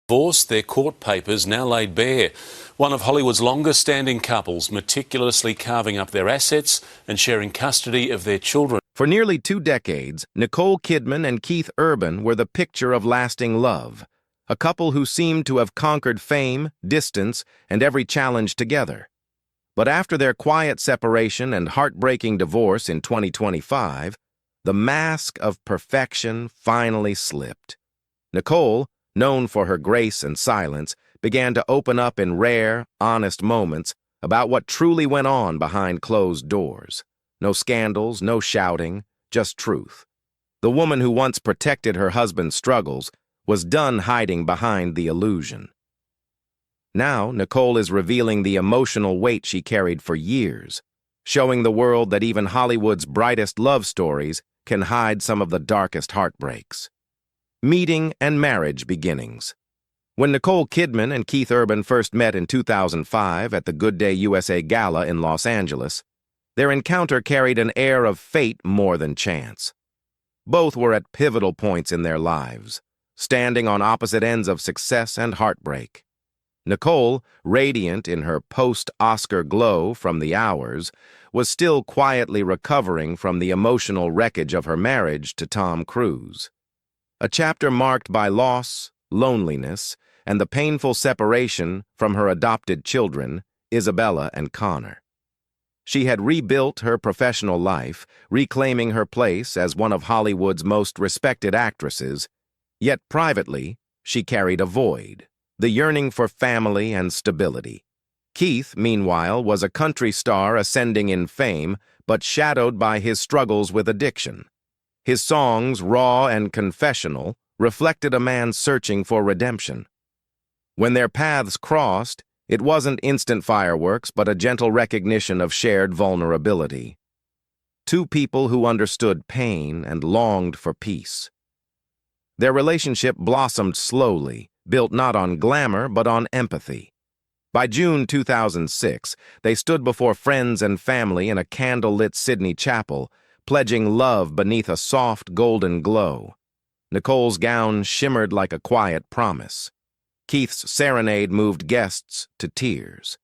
Divorce, their court papers now laid bare. One of Hollywood's longest-standing couples meticulously carving up their assets and sharing custody of their children. For nearly 2 decades, Nicole Kidman and Keith Urban were the picture of lasting love, a couple who seemed to have conquered fame, distance, and every challenge together. But after their quiet separation and heartbreaking divorce in 2025, the mask of perfection finally slipped. Nicole, known for her grace and silence, began to open up in rare, honest moments about what truly went on behind closed doors. No scandals, no shouting, just truth. The woman who once protected her husband's struggles was done hiding behind the illusion. Now, Nicole is revealing the emotional weight she carried for years, showing the world that even Hollywood's brightest love stories can hide some of the darkest heartbreaks. Meeting and marriage beginnings. When Nicole Kidman and Keith Urban first met in 2005 at the Good Day USA Gala in Los Angeles, their encounter carried an air of fate more than chance. Both were at pivotal points in their lives, standing on opposite ends of success and heartbreak. Nicole, radiant in her post-Oscar glow from the hours, was still quietly recovering from the emotional wreckage of her marriage to Tom Cruise. A chapter marked by loss, loneliness, and the painful separation from her adopted children, Isabella and Connor. She had rebuilt her professional life, reclaiming her place as one of Hollywood's most respected actresses, yet privately, she carried a void, the yearning for family and stability. Keith, meanwhile, was a country star ascending in fame, but shadowed by his struggles with addiction. His songs, raw and confessional, reflected a man searching for redemption. When their paths crossed, it wasn't instant fireworks, but a gentle recognition of shared vulnerability. Two people who understood pain and longed for peace. Their relationship blossomed slowly, built not on glamour, but on empathy. By June 2006, they stood before friends and family in a candle-lit Sydney chapel, pledging love beneath a soft golden glow. Nicole's gown shimmered like a quiet promise. Keith's serenade moved guests to tears.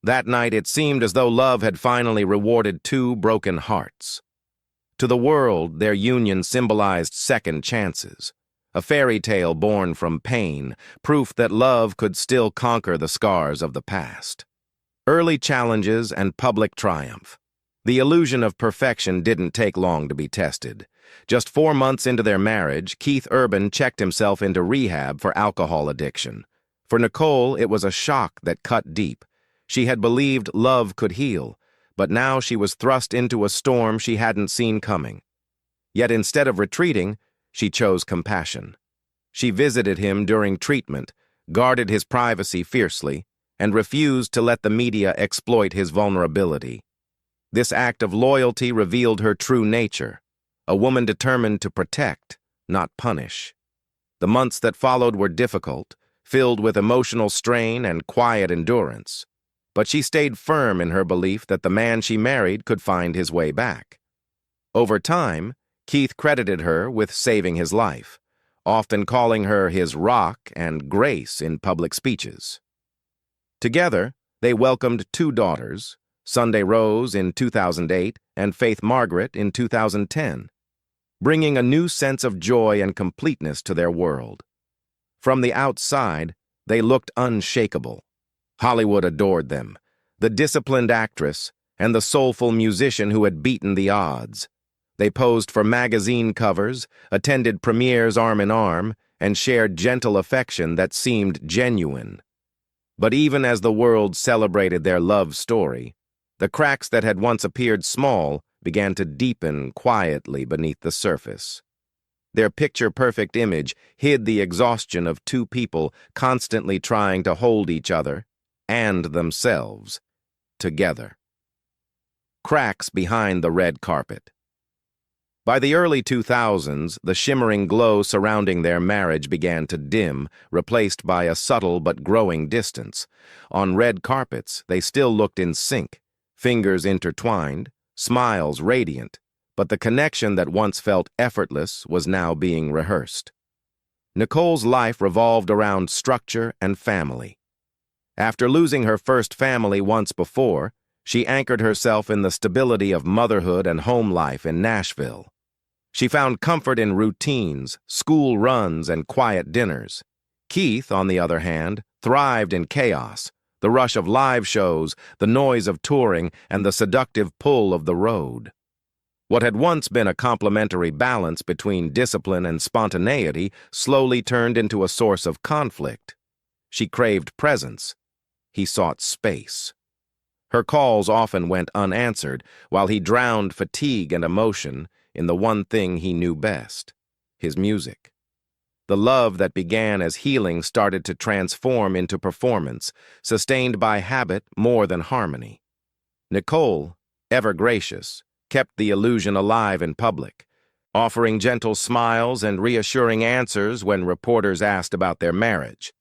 That night it seemed as though love had finally rewarded two broken hearts. To the world, their union symbolized second chances, a fairy tale born from pain, proof that love could still conquer the scars of the past. Early challenges and public triumph. The illusion of perfection didn't take long to be tested. Just 4 months into their marriage, Keith Urban checked himself into rehab for alcohol addiction. For Nicole, it was a shock that cut deep. She had believed love could heal, but now she was thrust into a storm she hadn't seen coming. Yet instead of retreating, she chose compassion. She visited him during treatment, guarded his privacy fiercely, and refused to let the media exploit his vulnerability. This act of loyalty revealed her true nature, a woman determined to protect, not punish. The months that followed were difficult, filled with emotional strain and quiet endurance, but she stayed firm in her belief that the man she married could find his way back. Over time, Keith credited her with saving his life, often calling her his rock and grace in public speeches. Together, they welcomed 2 daughters, Sunday Rose in 2008 and Faith Margaret in 2010, bringing a new sense of joy and completeness to their world. From the outside, they looked unshakable. Hollywood adored them, the disciplined actress and the soulful musician who had beaten the odds. They posed for magazine covers, attended premieres arm in arm, and shared gentle affection that seemed genuine. But even as the world celebrated their love story, the cracks that had once appeared small began to deepen quietly beneath the surface. Their picture-perfect image hid the exhaustion of two people constantly trying to hold each other and themselves together. Cracks behind the red carpet. By the early 2000s, the shimmering glow surrounding their marriage began to dim, replaced by a subtle but growing distance. On red carpets, they still looked in sync, fingers intertwined, smiles radiant, but the connection that once felt effortless was now being rehearsed. Nicole's life revolved around structure and family. After losing her first family once before, she anchored herself in the stability of motherhood and home life in Nashville. She found comfort in routines, school runs, and quiet dinners. Keith, on the other hand, thrived in chaos, the rush of live shows, the noise of touring, and the seductive pull of the road. What had once been a complementary balance between discipline and spontaneity slowly turned into a source of conflict. She craved presence. He sought space. Her calls often went unanswered, while he drowned fatigue and emotion in the one thing he knew best: his music. The love that began as healing started to transform into performance, sustained by habit more than harmony. Nicole, ever gracious, kept the illusion alive in public, offering gentle smiles and reassuring answers when reporters asked about their marriage.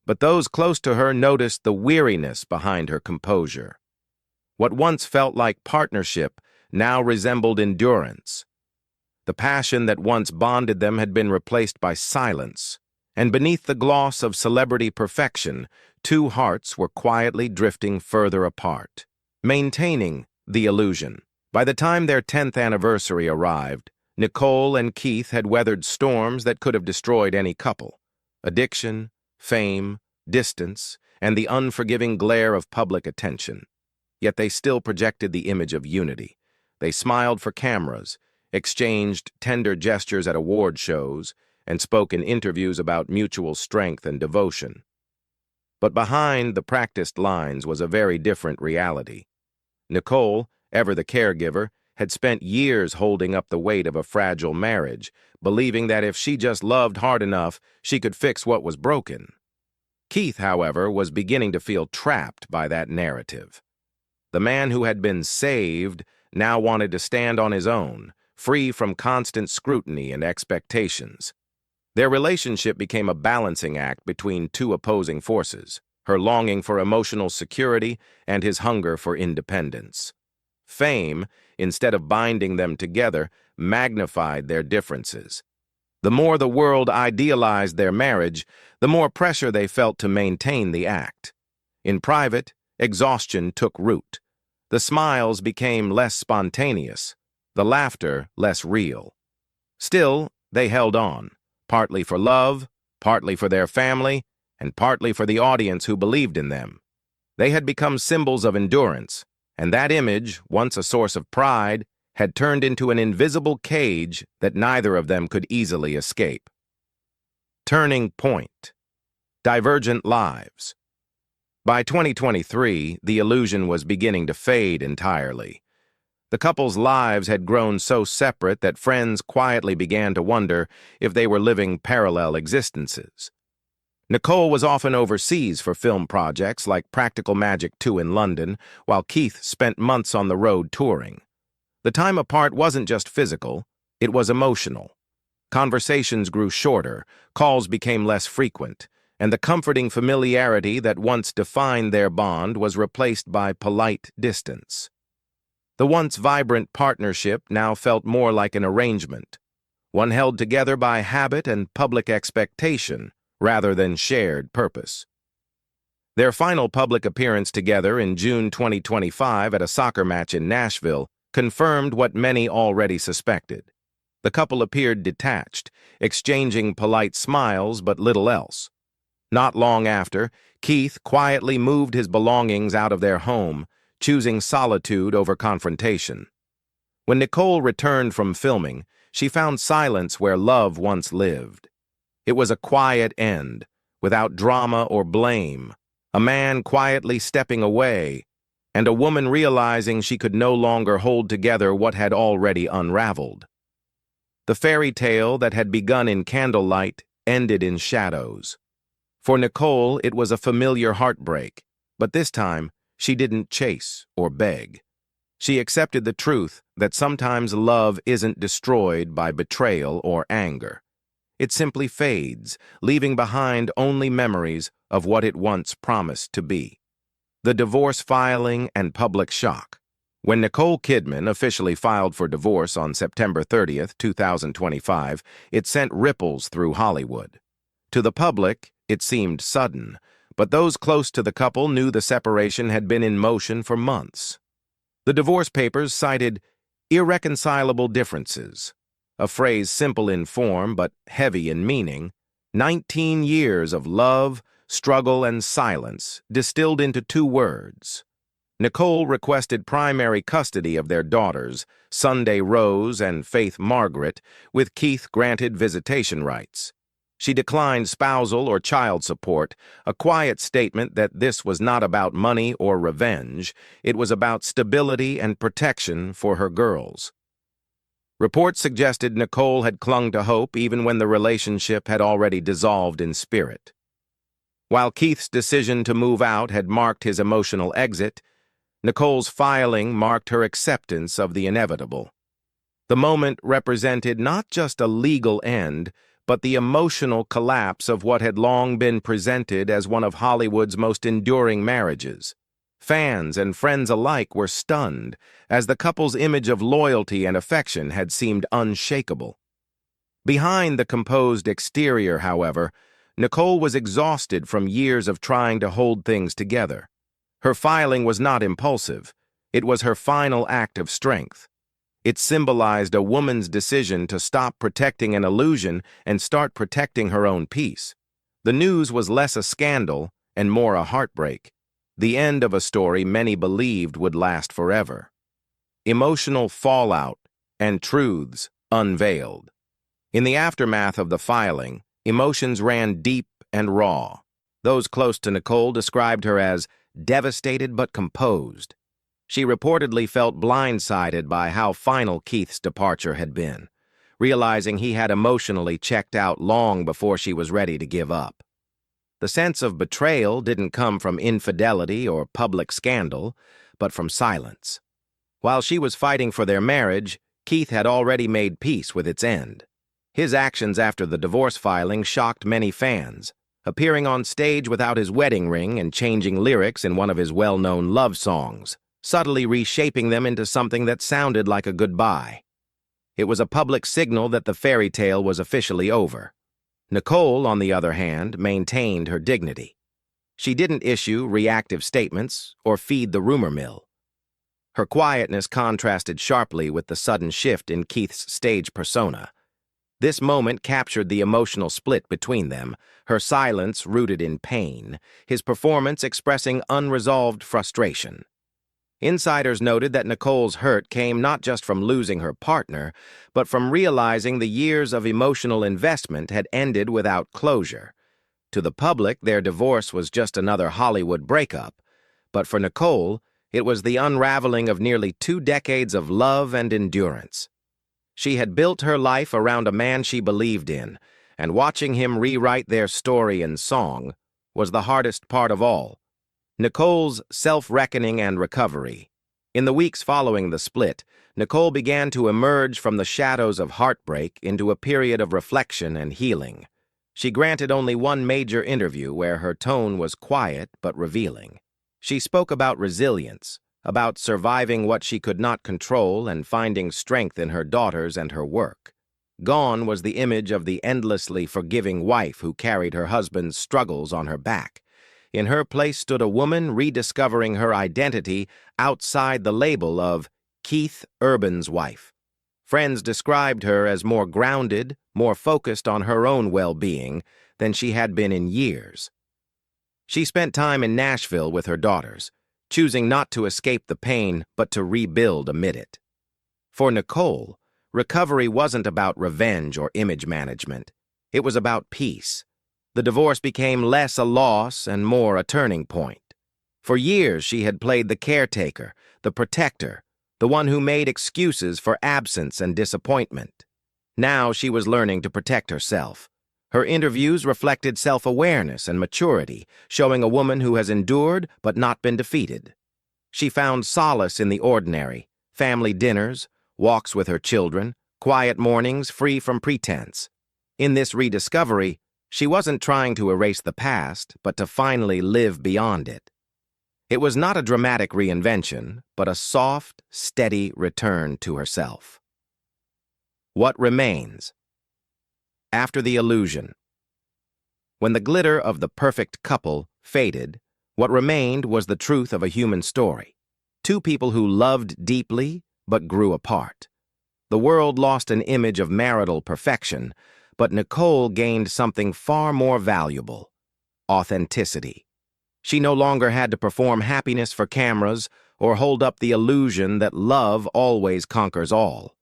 But those close to her noticed the weariness behind her composure. What once felt like partnership now resembled endurance. The passion that once bonded them had been replaced by silence, and beneath the gloss of celebrity perfection, two hearts were quietly drifting further apart, maintaining the illusion. By the time their 10th anniversary arrived, Nicole and Keith had weathered storms that could have destroyed any couple: addiction, fame, distance, and the unforgiving glare of public attention. Yet they still projected the image of unity. They smiled for cameras, exchanged tender gestures at award shows, and spoke in interviews about mutual strength and devotion. But behind the practiced lines was a very different reality. Nicole, ever the caregiver, had spent years holding up the weight of a fragile marriage, believing that if she just loved hard enough, she could fix what was broken. Keith, however, was beginning to feel trapped by that narrative. The man who had been saved now wanted to stand on his own, free from constant scrutiny and expectations. Their relationship became a balancing act between two opposing forces: her longing for emotional security and his hunger for independence. Fame, instead of binding them together, magnified their differences. The more the world idealized their marriage, the more pressure they felt to maintain the act. In private, exhaustion took root. The smiles became less spontaneous, the laughter less real. Still, they held on, partly for love, partly for their family, and partly for the audience who believed in them. They had become symbols of endurance, and that image, once a source of pride, had turned into an invisible cage that neither of them could easily escape. Turning point. Divergent lives. By 2023, the illusion was beginning to fade entirely. The couple's lives had grown so separate that friends quietly began to wonder if they were living parallel existences. Nicole was often overseas for film projects like Practical Magic 2 in London, while Keith spent months on the road touring. The time apart wasn't just physical, it was emotional. Conversations grew shorter, calls became less frequent, and the comforting familiarity that once defined their bond was replaced by polite distance. The once vibrant partnership now felt more like an arrangement, one held together by habit and public expectation rather than shared purpose. Their final public appearance together in June 2025 at a soccer match in Nashville confirmed what many already suspected. The couple appeared detached, exchanging polite smiles but little else. Not long after, Keith quietly moved his belongings out of their home, choosing solitude over confrontation. When Nicole returned from filming, she found silence where love once lived. It was a quiet end, without drama or blame, a man quietly stepping away, and a woman realizing she could no longer hold together what had already unraveled. The fairy tale that had begun in candlelight ended in shadows. For Nicole, it was a familiar heartbreak, but this time, she didn't chase or beg. She accepted the truth that sometimes love isn't destroyed by betrayal or anger. It simply fades, leaving behind only memories of what it once promised to be. The divorce filing and public shock. When Nicole Kidman officially filed for divorce on September 30th, 2025, it sent ripples through Hollywood. To the public, it seemed sudden, but those close to the couple knew the separation had been in motion for months. The divorce papers cited irreconcilable differences, a phrase simple in form but heavy in meaning, 19 years of love, struggle, and silence distilled into 2 words. Nicole requested primary custody of their daughters, Sunday Rose and Faith Margaret, with Keith granted visitation rights. She declined spousal or child support, a quiet statement that this was not about money or revenge, it was about stability and protection for her girls. Reports suggested Nicole had clung to hope even when the relationship had already dissolved in spirit. While Keith's decision to move out had marked his emotional exit, Nicole's filing marked her acceptance of the inevitable. The moment represented not just a legal end, but the emotional collapse of what had long been presented as one of Hollywood's most enduring marriages. Fans and friends alike were stunned, as the couple's image of loyalty and affection had seemed unshakable. Behind the composed exterior, however, Nicole was exhausted from years of trying to hold things together. Her filing was not impulsive. It was her final act of strength. It symbolized a woman's decision to stop protecting an illusion and start protecting her own peace. The news was less a scandal and more a heartbreak, the end of a story many believed would last forever. Emotional fallout and truths unveiled. In the aftermath of the filing, emotions ran deep and raw. Those close to Nicole described her as devastated but composed. She reportedly felt blindsided by how final Keith's departure had been, realizing he had emotionally checked out long before she was ready to give up. The sense of betrayal didn't come from infidelity or public scandal, but from silence. While she was fighting for their marriage, Keith had already made peace with its end. His actions after the divorce filing shocked many fans, appearing on stage without his wedding ring and changing lyrics in one of his well-known love songs, subtly reshaping them into something that sounded like a goodbye. It was a public signal that the fairy tale was officially over. Nicole, on the other hand, maintained her dignity. She didn't issue reactive statements or feed the rumor mill. Her quietness contrasted sharply with the sudden shift in Keith's stage persona. This moment captured the emotional split between them, her silence rooted in pain, his performance expressing unresolved frustration. Insiders noted that Nicole's hurt came not just from losing her partner, but from realizing the years of emotional investment had ended without closure. To the public, their divorce was just another Hollywood breakup, but for Nicole, it was the unraveling of nearly 2 decades of love and endurance. She had built her life around a man she believed in, and watching him rewrite their story in song was the hardest part of all. Nicole's self-reckoning and recovery. In the weeks following the split, Nicole began to emerge from the shadows of heartbreak into a period of reflection and healing. She granted only one major interview where her tone was quiet but revealing. She spoke about resilience, about surviving what she could not control and finding strength in her daughters and her work. Gone was the image of the endlessly forgiving wife who carried her husband's struggles on her back. In her place stood a woman rediscovering her identity outside the label of Keith Urban's wife. Friends described her as more grounded, more focused on her own well-being than she had been in years. She spent time in Nashville with her daughters, choosing not to escape the pain but to rebuild amid it. For Nicole, recovery wasn't about revenge or image management. It was about peace. The divorce became less a loss and more a turning point. For years she had played the caretaker, the protector, the one who made excuses for absence and disappointment. Now she was learning to protect herself. Her interviews reflected self-awareness and maturity, showing a woman who has endured but not been defeated. She found solace in the ordinary, family dinners, walks with her children, quiet mornings free from pretense. In this rediscovery, she wasn't trying to erase the past, but to finally live beyond it. It was not a dramatic reinvention, but a soft, steady return to herself. What remains? After the illusion. When the glitter of the perfect couple faded, what remained was the truth of a human story. Two people who loved deeply but grew apart. The world lost an image of marital perfection, but Nicole gained something far more valuable: authenticity. She no longer had to perform happiness for cameras or hold up the illusion that love always conquers all.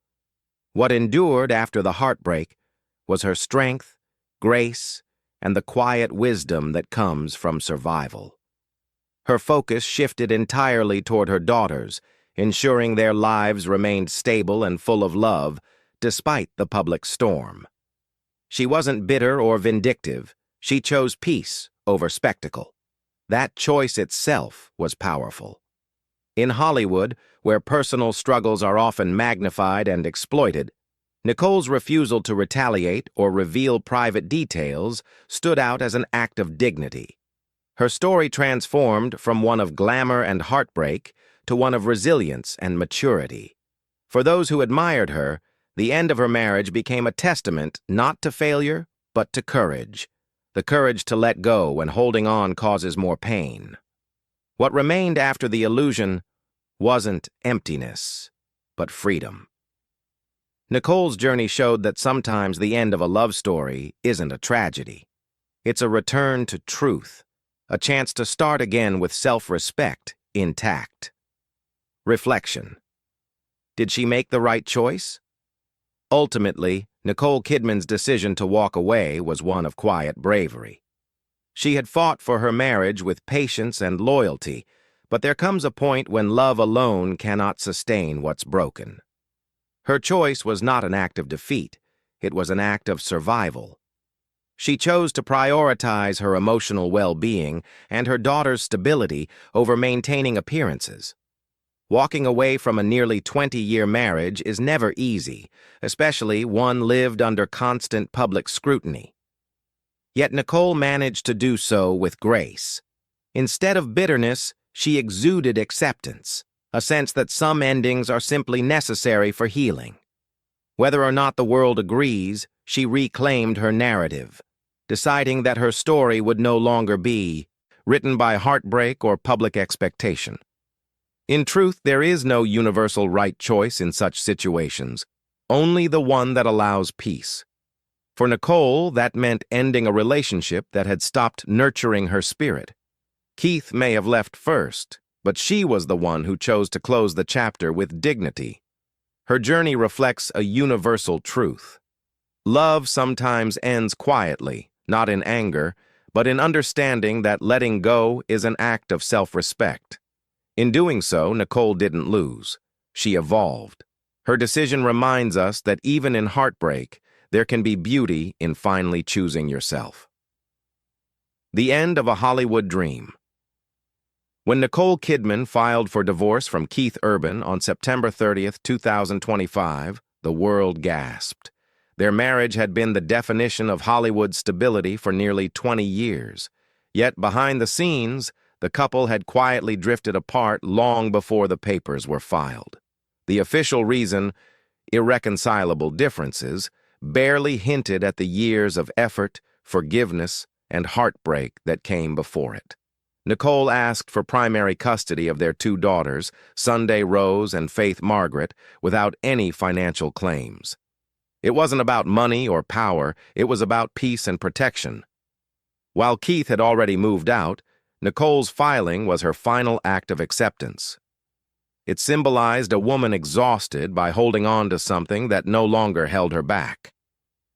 What endured after the heartbreak was her strength, grace, and the quiet wisdom that comes from survival. Her focus shifted entirely toward her daughters, ensuring their lives remained stable and full of love despite the public storm. She wasn't bitter or vindictive. She chose peace over spectacle. That choice itself was powerful. In Hollywood, where personal struggles are often magnified and exploited, Nicole's refusal to retaliate or reveal private details stood out as an act of dignity. Her story transformed from one of glamour and heartbreak to one of resilience and maturity. For those who admired her, the end of her marriage became a testament not to failure, but to courage. The courage to let go when holding on causes more pain. What remained after the illusion wasn't emptiness, but freedom. Nicole's journey showed that sometimes the end of a love story isn't a tragedy. It's a return to truth, a chance to start again with self-respect intact. Reflection. Did she make the right choice? Ultimately, Nicole Kidman's decision to walk away was one of quiet bravery. She had fought for her marriage with patience and loyalty, but there comes a point when love alone cannot sustain what's broken. Her choice was not an act of defeat, it was an act of survival. She chose to prioritize her emotional well-being and her daughter's stability over maintaining appearances. Walking away from a nearly 20-year marriage is never easy, especially one lived under constant public scrutiny. Yet Nicole managed to do so with grace. Instead of bitterness, she exuded acceptance, a sense that some endings are simply necessary for healing. Whether or not the world agrees, she reclaimed her narrative, deciding that her story would no longer be written by heartbreak or public expectation. In truth, there is no universal right choice in such situations, only the one that allows peace. For Nicole, that meant ending a relationship that had stopped nurturing her spirit. Keith may have left first, but she was the one who chose to close the chapter with dignity. Her journey reflects a universal truth. Love sometimes ends quietly, not in anger, but in understanding that letting go is an act of self-respect. In doing so, Nicole didn't lose. She evolved. Her decision reminds us that even in heartbreak, there can be beauty in finally choosing yourself. The end of a Hollywood dream. When Nicole Kidman filed for divorce from Keith Urban on September 30th, 2025, the world gasped. Their marriage had been the definition of Hollywood stability for nearly 20 years. Yet behind the scenes, the couple had quietly drifted apart long before the papers were filed. The official reason, irreconcilable differences, barely hinted at the years of effort, forgiveness, and heartbreak that came before it. Nicole asked for primary custody of their two daughters, Sunday Rose and Faith Margaret, without any financial claims. It wasn't about money or power, it was about peace and protection. While Keith had already moved out, Nicole's filing was her final act of acceptance. It symbolized a woman exhausted by holding on to something that no longer held her back.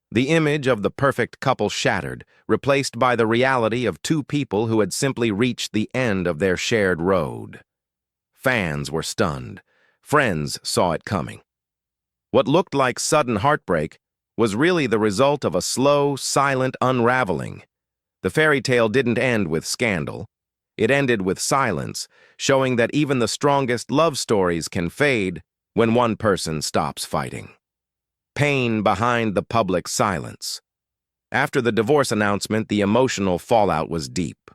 The image of the perfect couple shattered, replaced by the reality of two people who had simply reached the end of their shared road. Fans were stunned. Friends saw it coming. What looked like sudden heartbreak was really the result of a slow, silent unraveling. The fairy tale didn't end with scandal. It ended with silence, showing that even the strongest love stories can fade when one person stops fighting. Pain behind the public silence. After the divorce announcement, the emotional fallout was deep.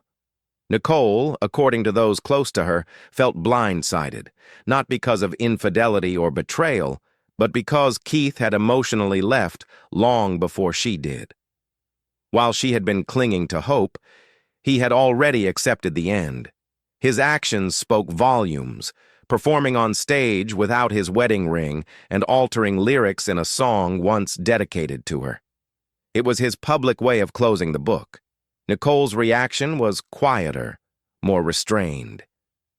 Nicole, according to those close to her, felt blindsided, not because of infidelity or betrayal, but because Keith had emotionally left long before she did. While she had been clinging to hope, he had already accepted the end. His actions spoke volumes, performing on stage without his wedding ring and altering lyrics in a song once dedicated to her. It was his public way of closing the book. Nicole's reaction was quieter, more restrained.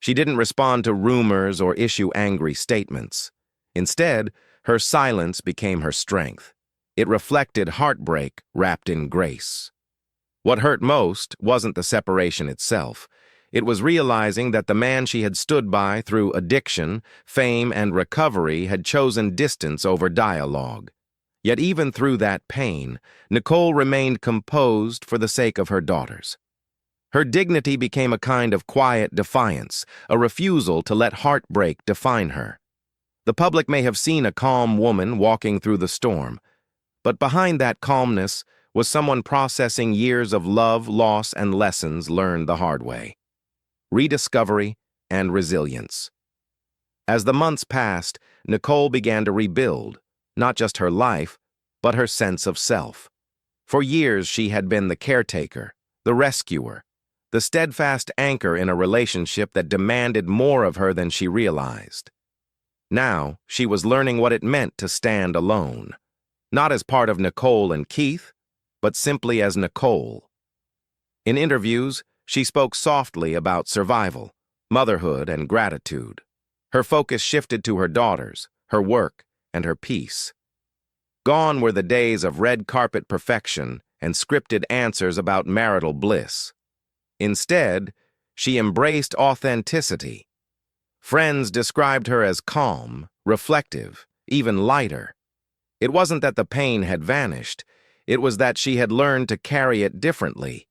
She didn't respond to rumors or issue angry statements. Instead, her silence became her strength. It reflected heartbreak wrapped in grace. What hurt most wasn't the separation itself. It was realizing that the man she had stood by through addiction, fame, and recovery had chosen distance over dialogue. Yet even through that pain, Nicole remained composed for the sake of her daughters. Her dignity became a kind of quiet defiance, a refusal to let heartbreak define her. The public may have seen a calm woman walking through the storm, but behind that calmness was someone processing years of love, loss, and lessons learned the hard way. Rediscovery and resilience. As the months passed, Nicole began to rebuild, not just her life, but her sense of self. For years she had been the caretaker, the rescuer, the steadfast anchor in a relationship that demanded more of her than she realized. Now she was learning what it meant to stand alone, not as part of Nicole and Keith, but simply as Nicole. In interviews, she spoke softly about survival, motherhood, and gratitude. Her focus shifted to her daughters, her work, and her peace. Gone were the days of red carpet perfection and scripted answers about marital bliss. Instead, she embraced authenticity. Friends described her as calm, reflective, even lighter. It wasn't that the pain had vanished, it was that she had learned to carry it differently.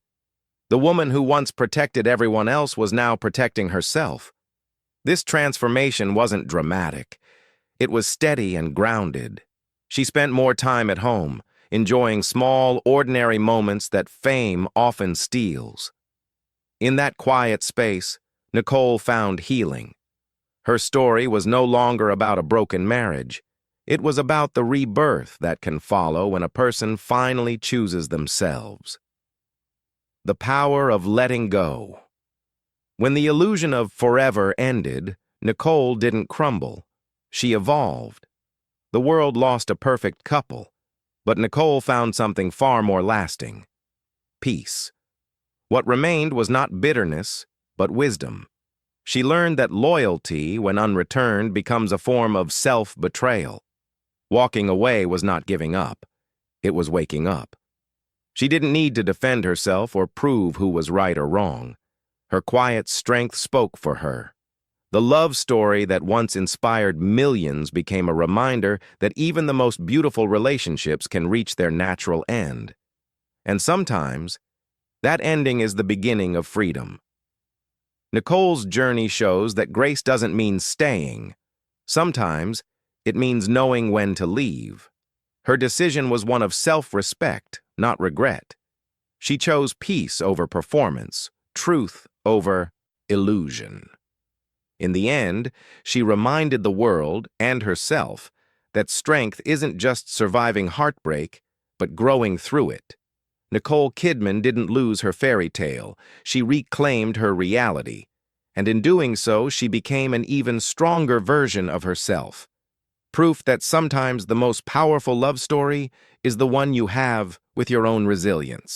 The woman who once protected everyone else was now protecting herself. This transformation wasn't dramatic. It was steady and grounded. She spent more time at home, enjoying small, ordinary moments that fame often steals. In that quiet space, Nicole found healing. Her story was no longer about a broken marriage. It was about the rebirth that can follow when a person finally chooses themselves. The power of letting go. When the illusion of forever ended, Nicole didn't crumble. She evolved. The world lost a perfect couple, but Nicole found something far more lasting: peace. What remained was not bitterness, but wisdom. She learned that loyalty, when unreturned, becomes a form of self-betrayal. Walking away was not giving up. It was waking up. She didn't need to defend herself or prove who was right or wrong. Her quiet strength spoke for her. The love story that once inspired millions became a reminder that even the most beautiful relationships can reach their natural end. And sometimes, that ending is the beginning of freedom. Nicole's journey shows that grace doesn't mean staying. Sometimes, it means knowing when to leave. Her decision was one of self-respect, not regret. She chose peace over performance, truth over illusion. In the end, she reminded the world and herself that strength isn't just surviving heartbreak, but growing through it. Nicole Kidman didn't lose her fairy tale. She reclaimed her reality. And in doing so, she became an even stronger version of herself. Proof that sometimes the most powerful love story is the one you have with your own resilience.